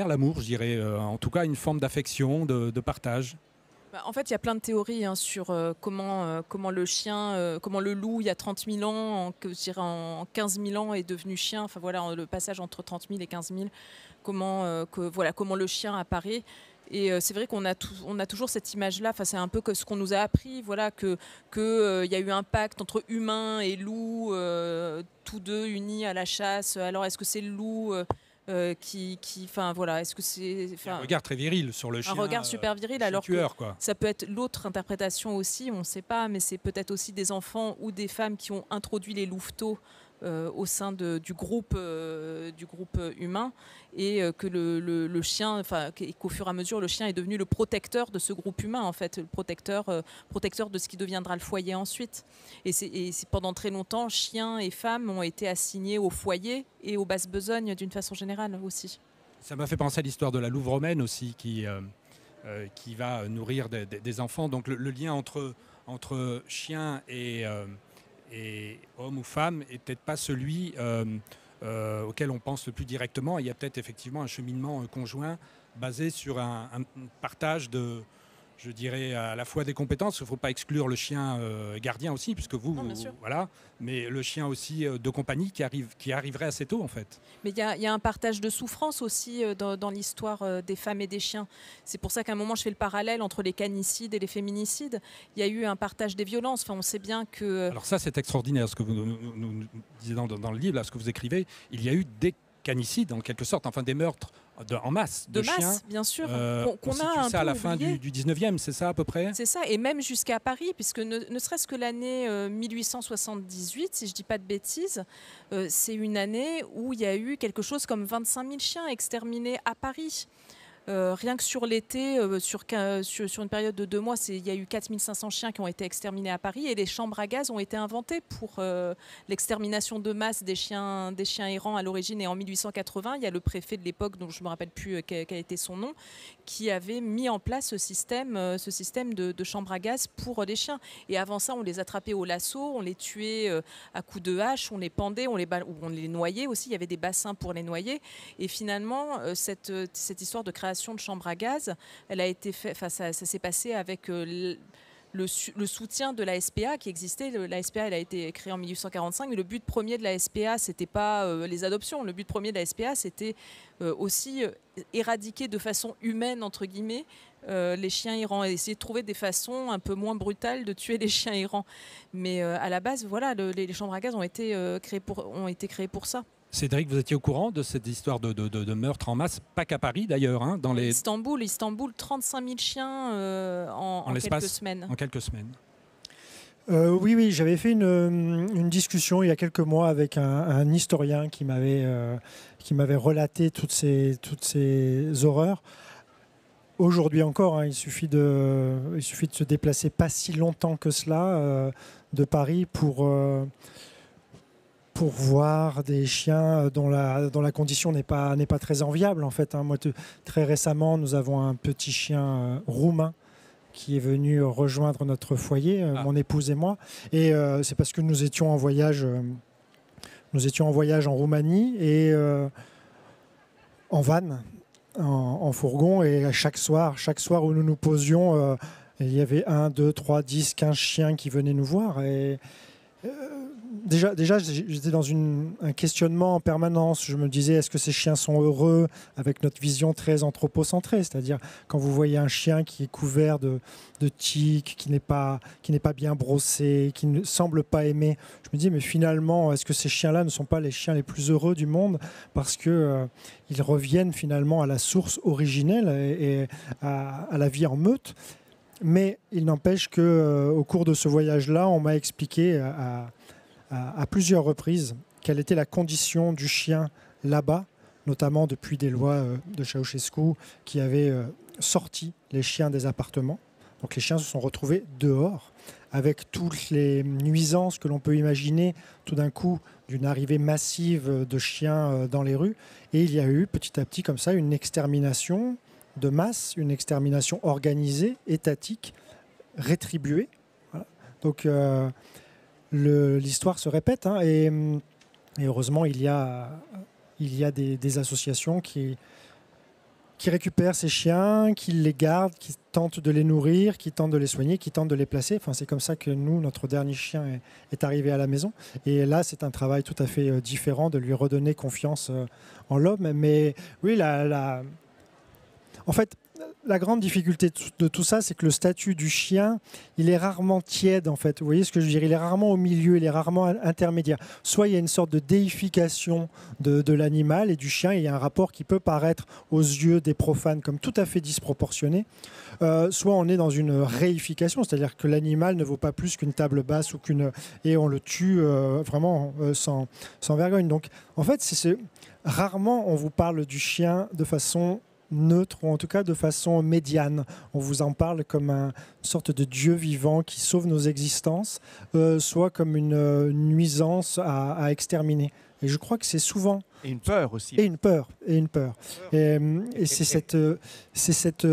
l'amour, je dirais, en tout cas une forme d'affection, de partage. En fait, il y a plein de théories sur comment le loup, il y a 30 000 ans, je dirais en 15 000 ans, est devenu chien. Enfin voilà, le passage entre 30 000 et 15 000, comment le chien apparaît. Et c'est vrai qu'on a toujours cette image-là. Enfin, c'est un peu que ce qu'on nous a appris, voilà, que y a eu un pacte entre humains et loups, tous deux unis à la chasse. Alors, est-ce que c'est le loup enfin voilà, est-ce que c'est un regard très viril sur le chien, un regard super viril, alors tueur, quoi. Ça peut être l'autre interprétation aussi, on ne sait pas, mais c'est peut-être aussi des enfants ou des femmes qui ont introduit les louveteaux au sein du groupe humain, et que le chien, enfin qu'au fur et à mesure le chien est devenu le protecteur de ce groupe humain, en fait, le protecteur de ce qui deviendra le foyer ensuite. Et c'est pendant très longtemps, chiens et femmes ont été assignés au foyer et aux basses besognes d'une façon générale aussi. Ça m'a fait penser à l'histoire de la louve romaine aussi, qui va nourrir des enfants. Donc le lien entre chien et homme ou femme est peut-être pas celui auquel on pense le plus directement. Il y a peut-être effectivement un cheminement conjoint basé sur un partage de, je dirais, à la fois des compétences. Il ne faut pas exclure le chien gardien aussi, puisque voilà, mais le chien aussi de compagnie qui arriverait assez tôt, en fait. Mais il y a un partage de souffrance aussi dans l'histoire des femmes et des chiens. C'est pour ça qu'à un moment, je fais le parallèle entre les canicides et les féminicides. Il y a eu un partage des violences. Enfin, on sait bien que... Alors ça, c'est extraordinaire, ce que vous nous disiez dans le livre, là, ce que vous écrivez. Il y a eu des canicides, en quelque sorte, enfin des meurtres en masse de chiens. Bien sûr. Qu'on a un ça à la fin du 19e, c'est ça à peu près? C'est ça, et même jusqu'à Paris, puisque ne serait-ce que l'année 1878, si je ne dis pas de bêtises, c'est une année où il y a eu quelque chose comme 25 000 chiens exterminés à Paris. Rien que sur l'été, sur une période de 2 mois, il y a eu 4500 chiens qui ont été exterminés à Paris, et les chambres à gaz ont été inventées pour l'extermination de masse des chiens errants à l'origine. Et en 1880, il y a le préfet de l'époque, dont je ne me rappelle plus quel était son nom, qui avait mis en place ce système de chambres à gaz pour les chiens. Et avant ça, on les attrapait au lasso, on les tuait à coups de hache, on les pendait, on les noyait aussi. Il y avait des bassins pour les noyer. Et finalement, cette histoire de création de chambres à gaz, elle a été ça s'est passé avec le soutien de la SPA qui existait. La SPA, elle a été créée en 1845, mais le but premier de la SPA, c'était pas les adoptions. Le but premier de la SPA, c'était aussi éradiquer de façon humaine, entre guillemets, les chiens errants, et essayer de trouver des façons un peu moins brutales de tuer les chiens errants. Mais à la base, voilà, les chambres à gaz ont été créées pour ça. Cédric, vous étiez au courant de cette histoire de meurtre en masse, pas qu'à Paris d'ailleurs, hein, dans les... Istanbul, 35 000 chiens en quelques semaines. En quelques semaines. Oui, j'avais fait une discussion il y a quelques mois avec un historien qui m'avait relaté toutes ces horreurs. Aujourd'hui encore, hein, il suffit de se déplacer pas si longtemps que cela de Paris pour voir des chiens dont la condition n'est pas très enviable, en fait. Hein. Moi, très récemment, nous avons un petit chien roumain qui est venu rejoindre notre foyer, mon épouse et moi. Et c'est parce que nous étions en voyage en Roumanie et en van, en fourgon. Et à chaque soir où nous nous posions, il y avait 1, 2, 3, 10, 15 chiens qui venaient nous voir. Et Déjà, j'étais dans un questionnement en permanence. Je me disais, est-ce que ces chiens sont heureux, avec notre vision très anthropocentrée, c'est-à-dire quand vous voyez un chien qui est couvert de tiques, qui n'est pas bien brossé, qui ne semble pas aimer. Je me dis, mais finalement, est-ce que ces chiens-là ne sont pas les chiens les plus heureux du monde, parce que ils reviennent finalement à la source originelle et à la vie en meute. Mais il n'empêche qu'au cours de ce voyage-là, on m'a expliqué à plusieurs reprises quelle était la condition du chien là-bas, notamment depuis des lois de Ceausescu qui avaient sorti les chiens des appartements. Donc les chiens se sont retrouvés dehors avec toutes les nuisances que l'on peut imaginer tout d'un coup d'une arrivée massive de chiens dans les rues. Et il y a eu petit à petit comme ça une extermination de masse, une extermination organisée, étatique, rétribuée. Voilà. Donc l'histoire se répète, hein, et heureusement il y a des associations qui récupèrent ces chiens, qui les gardent, qui tentent de les nourrir, qui tentent de les soigner, qui tentent de les placer. Enfin, c'est comme ça que nous, notre dernier chien est arrivé à la maison. Et là, c'est un travail tout à fait différent de lui redonner confiance en l'homme. Mais oui, en fait, la grande difficulté de tout ça, c'est que le statut du chien, il est rarement tiède, en fait. Vous voyez ce que je veux dire? Il est rarement au milieu, il est rarement intermédiaire. Soit il y a une sorte de déification de l'animal et du chien, et il y a un rapport qui peut paraître aux yeux des profanes comme tout à fait disproportionné. Soit on est dans une réification, c'est-à-dire que l'animal ne vaut pas plus qu'une table basse et on le tue vraiment sans vergogne. Donc, en fait, rarement on vous parle du chien de façon neutre, ou en tout cas de façon médiane. On vous en parle comme une sorte de dieu vivant qui sauve nos existences, soit comme une nuisance à exterminer. Et je crois que c'est souvent... Et une peur aussi. Et une peur. Et c'est cette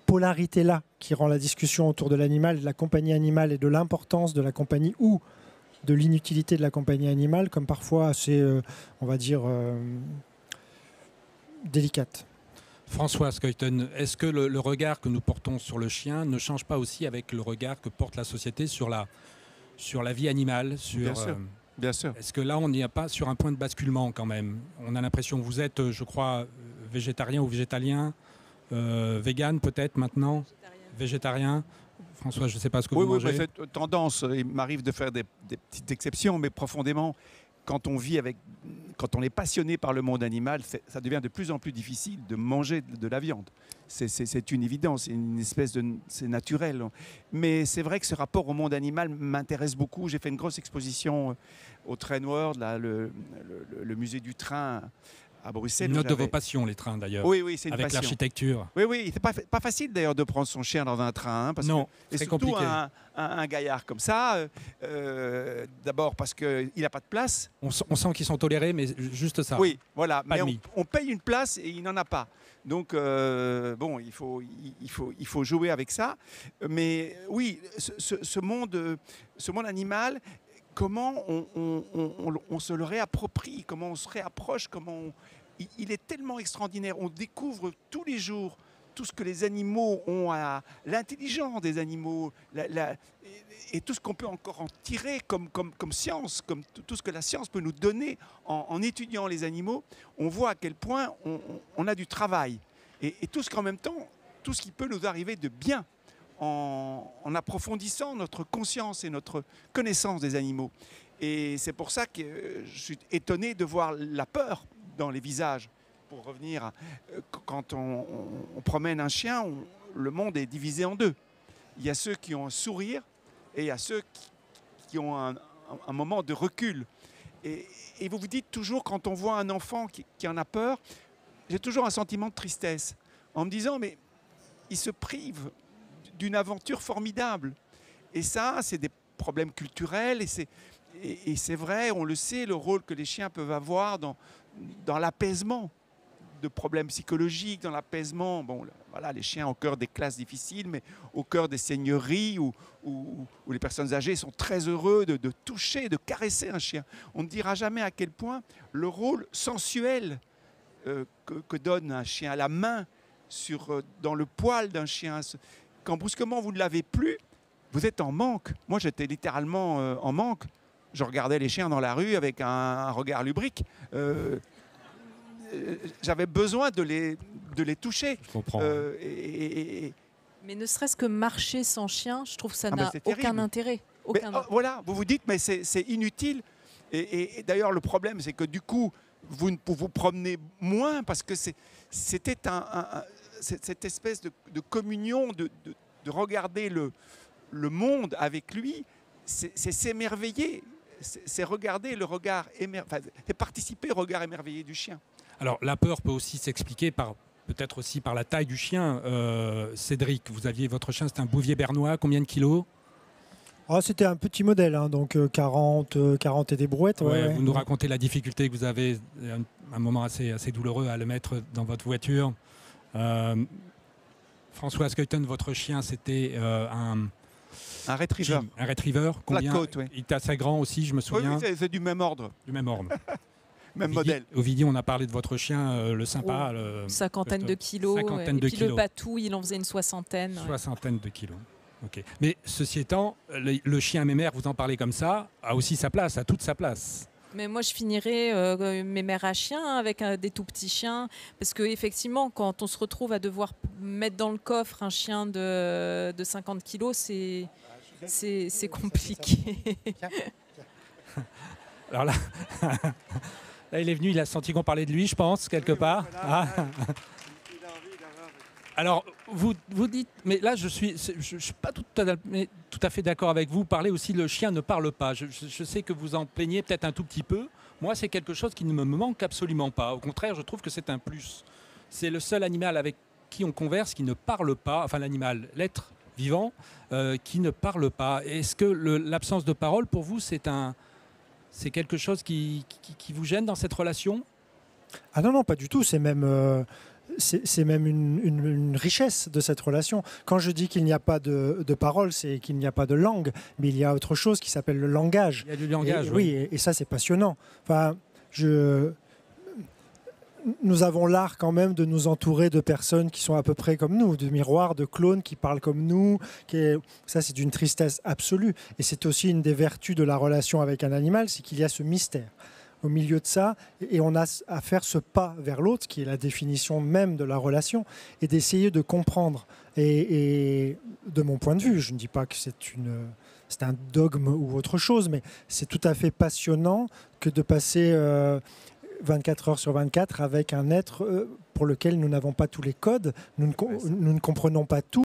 polarité-là qui rend la discussion autour de l'animal, de la compagnie animale et de l'importance de la compagnie ou de l'inutilité de la compagnie animale comme parfois assez, on va dire... délicate. François Skeuten, est-ce que le regard que nous portons sur le chien ne change pas aussi avec le regard que porte la société sur la vie animale, Bien sûr. Est-ce que là, on n'y a pas sur un point de basculement quand même? On a l'impression que vous êtes, je crois, végétarien ou végétalien, vegan peut-être maintenant, végétarien. François, je ne sais pas ce que vous mangez. Oui, cette tendance, il m'arrive de faire des petites exceptions, mais profondément, quand on est passionné par le monde animal, ça devient de plus en plus difficile de manger de la viande. C'est une évidence, c'est naturel. Mais c'est vrai que ce rapport au monde animal m'intéresse beaucoup. J'ai fait une grosse exposition au Train World, là, le musée du train à Bruxelles. Une note de vos passions, les trains d'ailleurs. Oui, c'est une avec passion. L'architecture. Oui, c'est pas facile d'ailleurs de prendre son chien dans un train. Hein, non, et c'est surtout compliqué. Un gaillard comme ça, d'abord parce qu'il n'a pas de place. On sent qu'ils sont tolérés, mais juste ça. Oui, voilà. Pas mais on paye une place et il n'en a pas. Donc, il faut jouer avec ça. Mais oui, ce monde animal, comment on se le réapproprie, comment on se réapproche, il est tellement extraordinaire. On découvre tous les jours tout ce que les animaux ont, l'intelligence des animaux, et tout ce qu'on peut encore en tirer comme science, comme tout ce que la science peut nous donner en étudiant les animaux. On voit à quel point on a du travail. Et tout ce qu'en même temps, tout ce qui peut nous arriver de bien en approfondissant notre conscience et notre connaissance des animaux. Et c'est pour ça que je suis étonné de voir la peur dans les visages. Pour revenir, quand on promène un chien, le monde est divisé en deux. Il y a ceux qui ont un sourire et il y a ceux qui ont un moment de recul. Et vous vous dites toujours, quand on voit un enfant qui en a peur, j'ai toujours un sentiment de tristesse, en me disant, mais il se prive d'une aventure formidable. Et ça, c'est des problèmes culturels, et c'est vrai, on le sait, le rôle que les chiens peuvent avoir dans l'apaisement de problèmes psychologiques, dans l'apaisement. Bon, voilà, les chiens au cœur des classes difficiles, mais au cœur des seigneuries où les personnes âgées sont très heureux de toucher, de caresser un chien. On ne dira jamais à quel point le rôle sensuel que donne un chien, la main dans le poil d'un chien. Quand brusquement vous ne l'avez plus, vous êtes en manque. Moi, j'étais littéralement en manque. Je regardais les chiens dans la rue avec un regard lubrique. J'avais besoin de les toucher. Je comprends. Mais ne serait-ce que marcher sans chien, je trouve que ça n'a aucun intérêt. Voilà, vous vous dites, mais c'est inutile. Et d'ailleurs, le problème, c'est que du coup, vous vous promenez moins parce que c'était cette espèce de communion, de regarder le monde avec lui, c'est s'émerveiller. C'est regarder le regard c'est participer au regard émerveillé du chien. Alors la peur peut aussi s'expliquer peut-être aussi par la taille du chien. Cédric, vous aviez votre chien, c'est un bouvier bernois, combien de kilos? C'était un petit modèle, hein, donc 40 et des brouettes. Ouais. Vous nous racontez la difficulté que vous avez, un moment assez douloureux à le mettre dans votre voiture. Françoise Keuten, votre chien, c'était un retriever. Un retriever. Combien? Côte, oui. Il était assez grand aussi, je me souviens. Oui, c'est du même ordre. Du même ordre. Même modèle. Ovidie, on a parlé de votre chien, le sympa. Cinquantaine de kilos. Et puis le patou, il en faisait une soixantaine. Soixantaine de kilos. Okay. Mais ceci étant, le chien mémère, vous en parlez comme ça, a aussi sa place, a toute sa place. Mais moi, je finirais mes mères à chiens avec des tout petits chiens. Parce qu'effectivement, quand on se retrouve à devoir mettre dans le coffre un chien de 50 kilos, c'est compliqué. Alors là, là, il est venu, il a senti qu'on parlait de lui, je pense, quelque part. Ah. Alors, vous dites, mais là, je suis pas tout à fait d'accord avec vous. Vous parlez aussi, le chien ne parle pas. Je sais que vous en plaignez peut-être un tout petit peu. Moi, c'est quelque chose qui ne me manque absolument pas. Au contraire, je trouve que c'est un plus. C'est le seul animal avec qui on converse qui ne parle pas, enfin l'animal, l'être vivant, qui ne parle pas. Est-ce que l'absence de parole, pour vous, c'est quelque chose qui vous gêne dans cette relation? Ah non, pas du tout. C'est même... C'est même une richesse de cette relation. Quand je dis qu'il n'y a pas de parole, c'est qu'il n'y a pas de langue, mais il y a autre chose qui s'appelle le langage. Il y a du langage, oui. Et ça, c'est passionnant. Enfin, nous avons l'art quand même de nous entourer de personnes qui sont à peu près comme nous, de miroirs, de clones qui parlent comme nous. Ça, c'est d'une tristesse absolue. Et c'est aussi une des vertus de la relation avec un animal, c'est qu'il y a ce mystère au milieu de ça, et on a à faire ce pas vers l'autre, qui est la définition même de la relation, et d'essayer de comprendre. Et de mon point de vue, je ne dis pas que c'est un dogme ou autre chose, mais c'est tout à fait passionnant que de passer 24 heures sur 24 avec un être pour lequel nous n'avons pas tous les codes, nous ne comprenons pas tout.